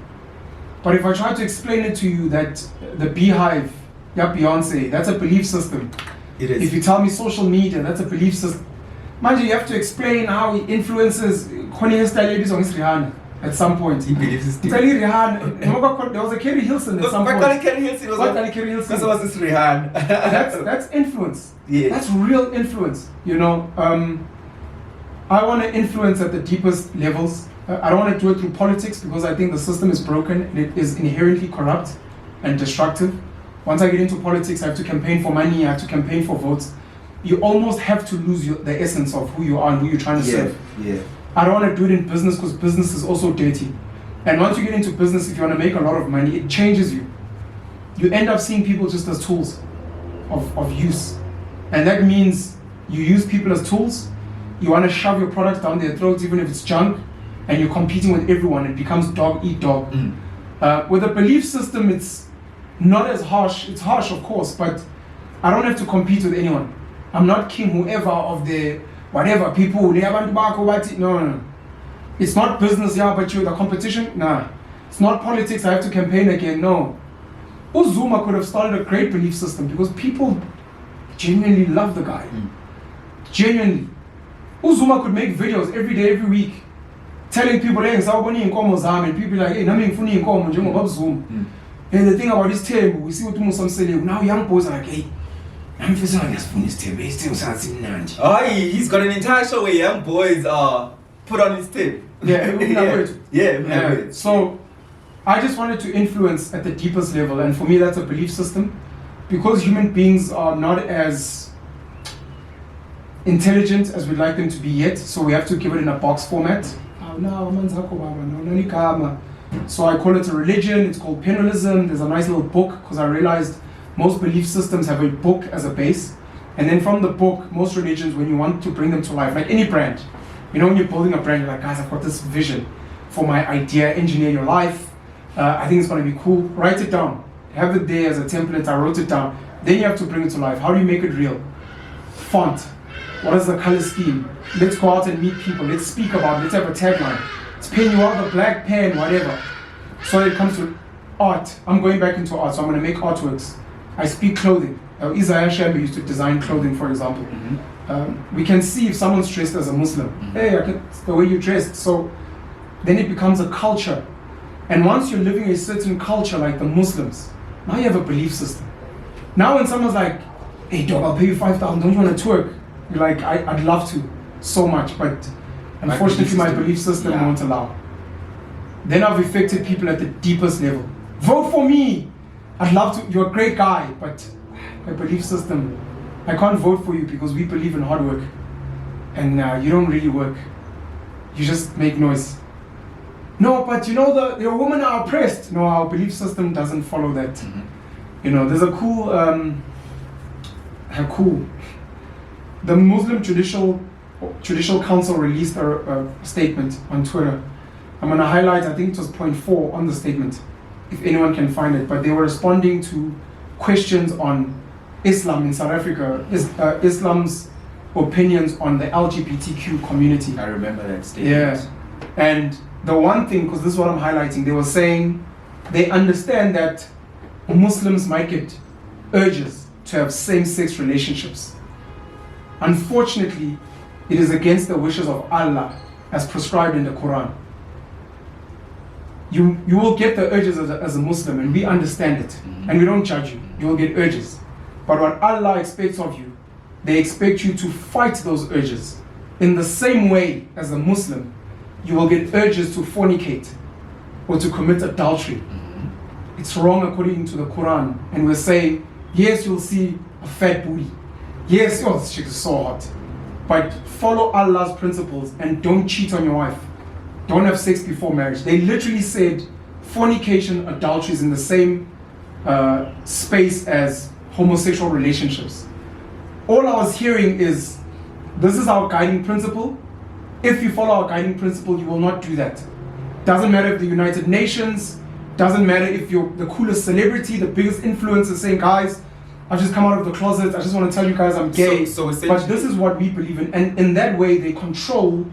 But if I try to explain it to you that the beehive, Beyonce, that's a belief system. It is. If you tell me social media, that's a belief system. Mind you have to explain how he influences Rihanna at some point. He believes it's There was a Kerry Hilson at some point. Kerry Hilson was this Rihanna. That's influence. Yeah. That's real influence. I want to influence at the deepest levels. I don't want to do it through politics because I think the system is broken and it is inherently corrupt and destructive. Once I get into politics, I have to campaign for money, I have to campaign for votes. You almost have to lose the essence of who you are and who you're trying to serve. I don't want to do it in business because business is also dirty. And once you get into business, if you want to make a lot of money, it changes you. You end up seeing people just as tools of use. And that means you use people as tools. You want to shove your product down their throats even if it's junk, and you're competing with everyone. It becomes dog eat dog. With a belief system, it's not as harsh. It's harsh, of course, but I don't have to compete with anyone. I'm not king whoever of the whatever people. No. It's not business, but you're the competition. Nah. It's not politics. I have to campaign again. No. Uzuma could have started a great belief system because people genuinely love the guy. Genuinely. Uzuma could make videos every day, every week. telling people, hey, and people like, hey, and the thing about this table, we see what Muslims say, now young boys are like, hey, I'm feeling like this table, He's got an entire show where young boys are put on his tape. Yeah. So I just wanted to influence at the deepest level, and for me that's a belief system, because human beings are not as intelligent as we'd like them to be yet, so we have to give it in a box format. So I call it a religion. It's called Penuelism. There's a nice little book, because I realized most belief systems have a book as a base, and then from the book, most religions, when you want to bring them to life, like any brand, when you're building a brand, you're like, guys, I've got this vision for my idea, engineer your life. I think it's going to be cool. Write it down. Have it there as a template. I wrote it down. Then you have to bring it to life. How do you make it real? Font. What is the color scheme? Let's go out and meet people. Let's speak about it. Let's have a tagline. It's Penuel, the black pen, whatever. So it comes to art. I'm going back into art, so I'm going to make artworks. I speak clothing. Isaiah Shambi used to design clothing, for example. We can see if someone's dressed as a Muslim. Hey, it's the way you dressed. So then it becomes a culture. And once you're living a certain culture like the Muslims, now you have a belief system. Now when someone's like, hey dog, I'll pay you 5,000, don't you want to twerk? You're like, I'd love to so much, but unfortunately my belief system won't allow. Then I've affected people at the deepest level. Vote for me! I'd love to, you're a great guy, but my belief system, I can't vote for you because we believe in hard work. And you don't really work. You just make noise. No, but your women are oppressed. No, our belief system doesn't follow that. There's a cool, the Muslim Judicial Council released a statement on Twitter. I'm going to highlight, I think it was point 4 on the statement, if anyone can find it. But they were responding to questions on Islam in South Africa, Islam's opinions on the LGBTQ community. I remember that statement. Yeah. And the one thing, because this is what I'm highlighting, they were saying they understand that Muslims might get urges to have same-sex relationships. Unfortunately, it is against the wishes of Allah as prescribed in the Quran. You will get the urges as a Muslim, and we understand it, and we don't judge you. You will get urges. But what Allah expects of you, they expect you to fight those urges. In the same way as a Muslim, you will get urges to fornicate or to commit adultery. It's wrong according to the Quran. And we're saying, yes, you'll see a fat booty. Yes, this chick is so hot. But follow Allah's principles and don't cheat on your wife. Don't have sex before marriage. They literally said fornication, adultery is in the same space as homosexual relationships. All I was hearing is, this is our guiding principle. If you follow our guiding principle, you will not do that. Doesn't matter if the United Nations, doesn't matter if you're the coolest celebrity, the biggest influencer saying, guys, I've just come out of the closet, I just want to tell you guys I'm gay. So but this is what we believe in. And in that way, they control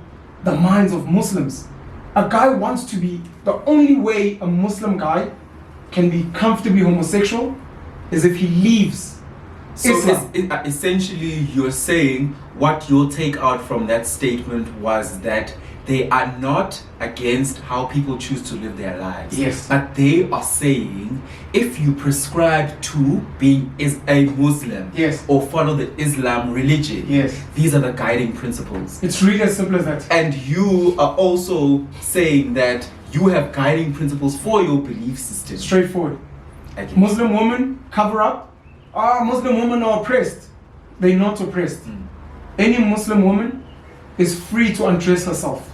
the minds of Muslims. A guy wants to be, the only way a Muslim guy can be comfortably homosexual is if he leaves Islam. Essentially, you're saying what your take out from that statement was that they are not against how people choose to live their lives. Yes. But they are saying if you prescribe to being a Muslim, yes, or follow the Islam religion, yes, these are the guiding principles. It's really as simple as that. And you are also saying that you have guiding principles for your belief system. Straightforward. Muslim women cover up. Muslim women are oppressed. They're not oppressed. Any Muslim woman is free to undress herself.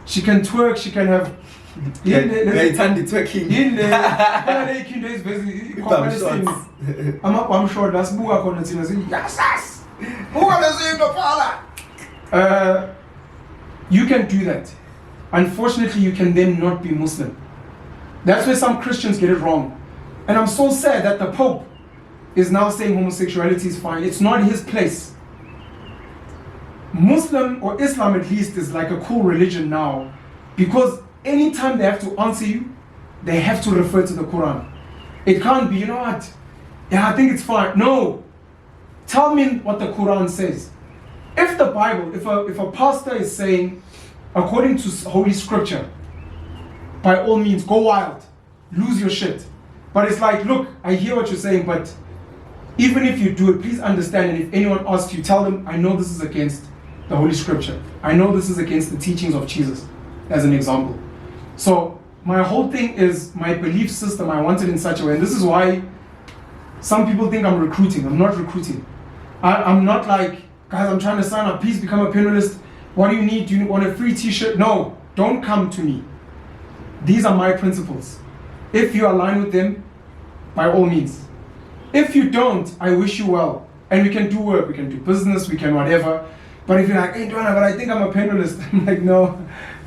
She can twerk, she can have... You can do that. Unfortunately, you can then not be Muslim. That's where some Christians get it wrong. And I'm so sad that the Pope is now saying homosexuality is fine. It's not his place. Muslim, or Islam at least, is like a cool religion now, because anytime they have to answer you, they have to refer to the Quran. It can't be, you know what, yeah, I think it's fine. No, tell me what the Quran says. If the Bible, if a pastor is saying according to Holy Scripture, by all means, go wild, lose your shit. But it's like, look, I hear what you're saying, but even if you do it, please understand, and if anyone asks you, tell them, I know this is against the Holy Scripture. I know this is against the teachings of Jesus, as an example. So my whole thing is my belief system, I want it in such a way, and this is why some people think I'm recruiting. I'm not recruiting. I'm not like, guys, I'm trying to sign up, please become a panelist. What do you need? Do you want a free t-shirt? No, don't come to me. These are my principles. If you align with them, by all means. If you don't, I wish you well. And we can do work, we can do business, we can whatever. But if you're like, hey, Dwana, but I think I'm a panelist. I'm like, no,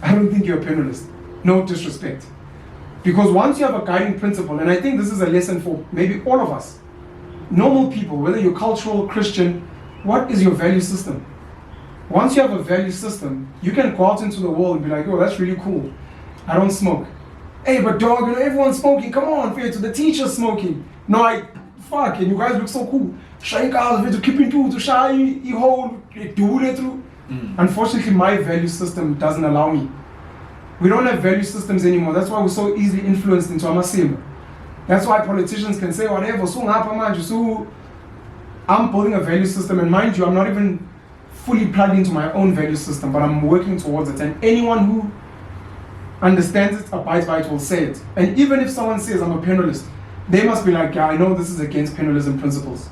I don't think you're a panelist. No disrespect. Because once you have a guiding principle, and I think this is a lesson for maybe all of us, normal people, whether you're cultural, Christian, what is your value system? Once you have a value system, you can go out into the world and be like, oh, that's really cool. I don't smoke. Hey, but dog, everyone's smoking. Come on, fair to the teacher's smoking. No, fuck, and you guys look so cool. Unfortunately, my value system doesn't allow me. We don't have value systems anymore. That's why we're so easily influenced into Amasim. That's why politicians can say whatever. So I'm building a value system, and mind you, I'm not even fully plugged into my own value system, but I'm working towards it. And anyone who understands it, abides by it, will say it. And even if someone says I'm a panelist, they must be like, yeah, I know this is against panelism principles.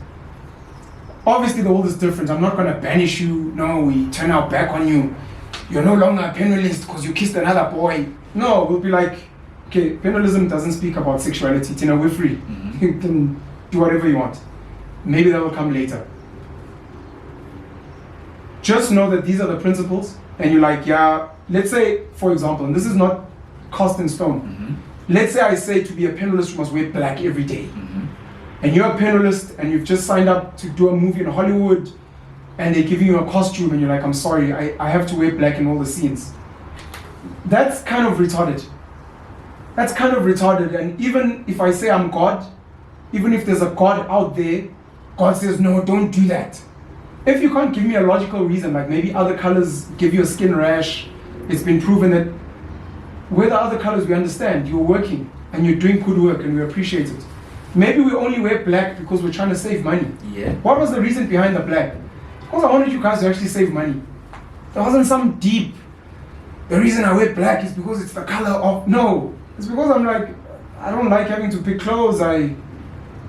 Obviously, the world is different. I'm not going to banish you. No, we turn our back on you. You're no longer a panelist because you kissed another boy. No, we'll be like, okay, panelism doesn't speak about sexuality. Tina, we're free. Mm-hmm. You can do whatever you want. Maybe that will come later. Just know that these are the principles, and you're like, yeah, let's say, for example, and this is not cast in stone. Mm-hmm. Let's say I say to be a panelist, you must wear black every day. Mm-hmm. And you're a panelist, and you've just signed up to do a movie in Hollywood, and they're giving you a costume, and you're like, I'm sorry, I have to wear black in all the scenes. That's kind of retarded. That's kind of retarded. And even if I say I'm God, even if there's a God out there, God says, no, don't do that. If you can't give me a logical reason, like maybe other colors give you a skin rash, it's been proven that with the other colors we understand, you're working and you're doing good work and we appreciate it. Maybe we only wear black because we're trying to save money. Yeah. What was the reason behind the black? Because I wanted you guys to actually save money. There wasn't some deep, the reason I wear black is because it's the color of, no. It's because I'm like, I don't like having to pick clothes. A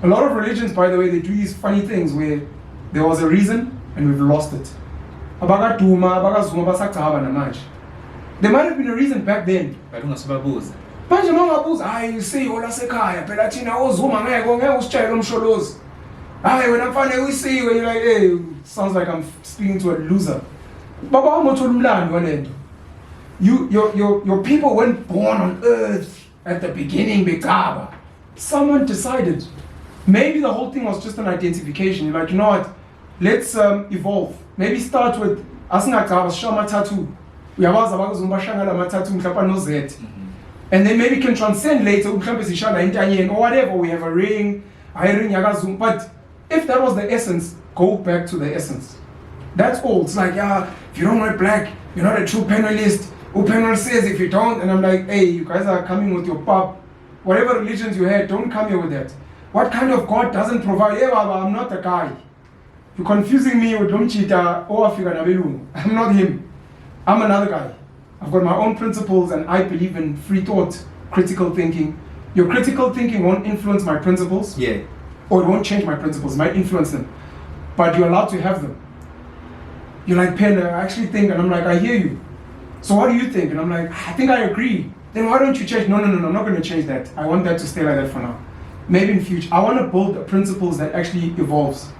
lot of religions, by the way, they do these funny things where there was a reason and we've lost it. There might have been a reason back then. You say, when you're like, hey, sounds like I'm speaking to a loser. Your people weren't born on earth at the beginning, Bekaba. Someone decided. Maybe the whole thing was just an identification. You're like, you know what? Let's evolve. Maybe start with Shama tattoo. And then maybe can transcend later or whatever. We have a ring, but if that was the essence, go back to the essence. That's all. It's like, yeah, if you don't wear black, you're not a true panelist. Who panel says if you don't? And I'm like, hey, you guys are coming with your pub. Whatever religions you had, don't come here with that. What kind of God doesn't provide? Hey, Baba, I'm not the guy. You're confusing me with Domchita or African Abelu. I'm not him. I'm another guy. I've got my own principles and I believe in free thought, critical thinking. Your critical thinking won't influence my principles. Yeah. Or it won't change my principles. It might influence them. But you're allowed to have them. You're like, Pen, I actually think, and I'm like, I hear you. So what do you think? And I'm like, I think I agree. Then why don't you change? No, I'm not going to change that. I want that to stay like that for now. Maybe in future. I want to build principles that actually evolves.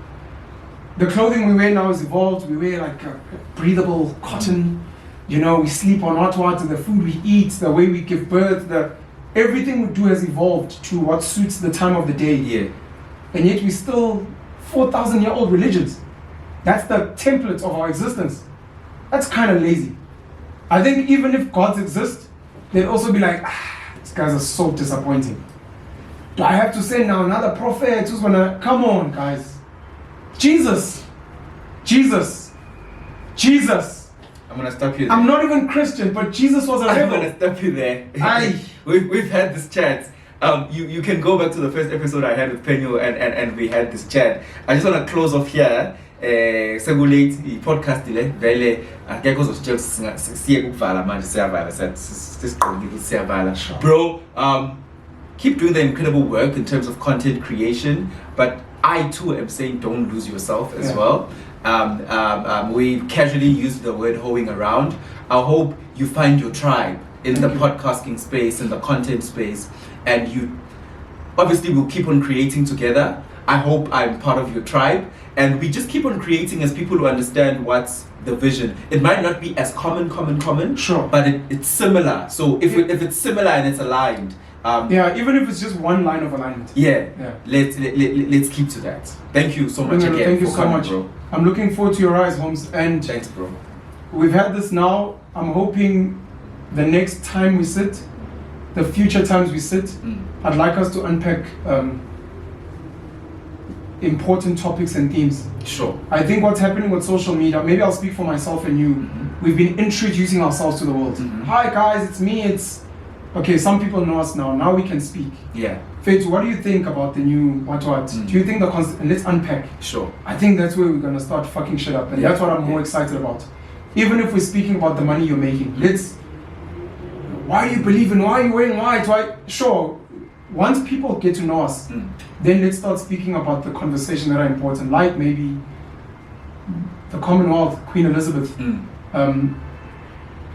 The clothing we wear now is evolved. We wear like a breathable cotton. You know, we sleep on hot water. The food we eat, the way we give birth, everything we do has evolved to what suits the time of the day. Yeah. And yet we still 4,000-year-old religions. That's the template of our existence. That's kind of lazy. I think even if gods exist, they'd also be like, these guys are so disappointing. Do I have to send now another prophet who's gonna, come on guys. Jesus. I'm gonna stop you there. I'm not even Christian, but Jesus was a I'm rebel. gonna stop you there. Aye. We've had this chat. You can go back to the first episode I had with Penuel and we had this chat. I just want to close off here. Segulate podcast le vele akekho uzositshela siye kuvala manje siyavala sesiqondile siyavala. Bro, keep doing the incredible work in terms of content creation, but I too am saying don't lose yourself as well. We casually used the word hoeing around. I hope you find your tribe in the podcasting space, in the content space, and you obviously will keep on creating together. I hope I'm part of your tribe, and we just keep on creating as people who understand what's the vision. It might not be as common, sure, but it's similar. So if it's similar and it's aligned, even if it's just one line of alignment. Let's keep to that. Thank you so much again. Thank you for so coming, much, bro. I'm looking forward to your rise, Holmes. And thanks, bro. We've had this now. I'm hoping the next time we sit, the future times we sit, I'd like us to unpack important topics and themes. Sure. I think what's happening with social media, maybe I'll speak for myself and you, we've been introducing ourselves to the world. Hi guys, it's me, okay, some people know us now we can speak. Yeah. Faith, what do you think about the new what? Do you think and let's unpack. Sure. I think that's where we're gonna start fucking shit up, and that's what I'm more excited about. Even if we're speaking about the money you're making, why do you believe in, why are you wearing white? Why? Sure, once people get to know us, then let's start speaking about the conversation that are important, like maybe the Commonwealth, Queen Elizabeth.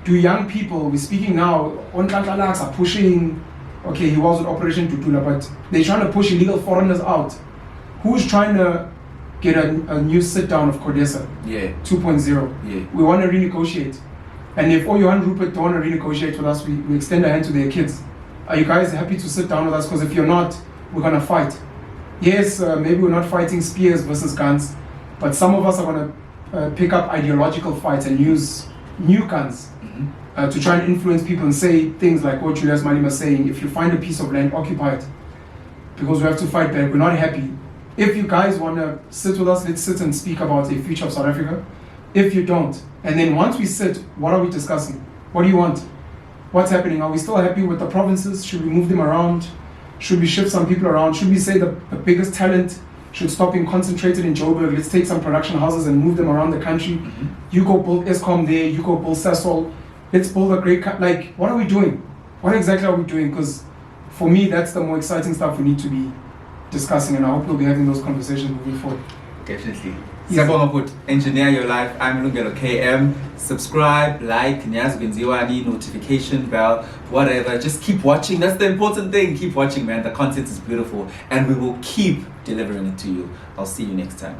Do young people, we're speaking now, Ontlantalax are pushing, okay, he was with Operation Tutula, but they're trying to push illegal foreigners out. Who's trying to get a new sit-down of Codesa 2.0? We want to renegotiate. And if Johan Rupert don't want to renegotiate with us, we extend a hand to their kids. Are you guys happy to sit down with us? Because if you're not, we're going to fight. Yes, maybe we're not fighting spears versus guns, but some of us are going to pick up ideological fights and use new guns to try and influence people and say things like what Julius Malema is saying: if you find a piece of land, occupy it, because we have to fight back. We're not happy. If you guys want to sit with us, let's sit and speak about the future of South Africa. If you don't, and then once we sit, what are we discussing? What do you want? What's happening? Are we still happy with the provinces? Should we move them around? Should we shift some people around? Should we say the biggest talent should stop being concentrated in Joburg? Let's take some production houses and move them around the country. You go build Eskom there, you go build Sasol. Let's build a great, what are we doing? What exactly are we doing? Because for me, that's the more exciting stuff we need to be discussing, and I hope we'll be having those conversations moving forward. Definitely. Siyabonga futhi, engineer your life. I'm Lungelo KM. Subscribe, like, notification bell, whatever. Just keep watching. That's the important thing. Keep watching, man. The content is beautiful, and we will keep delivering it to you. I'll see you next time.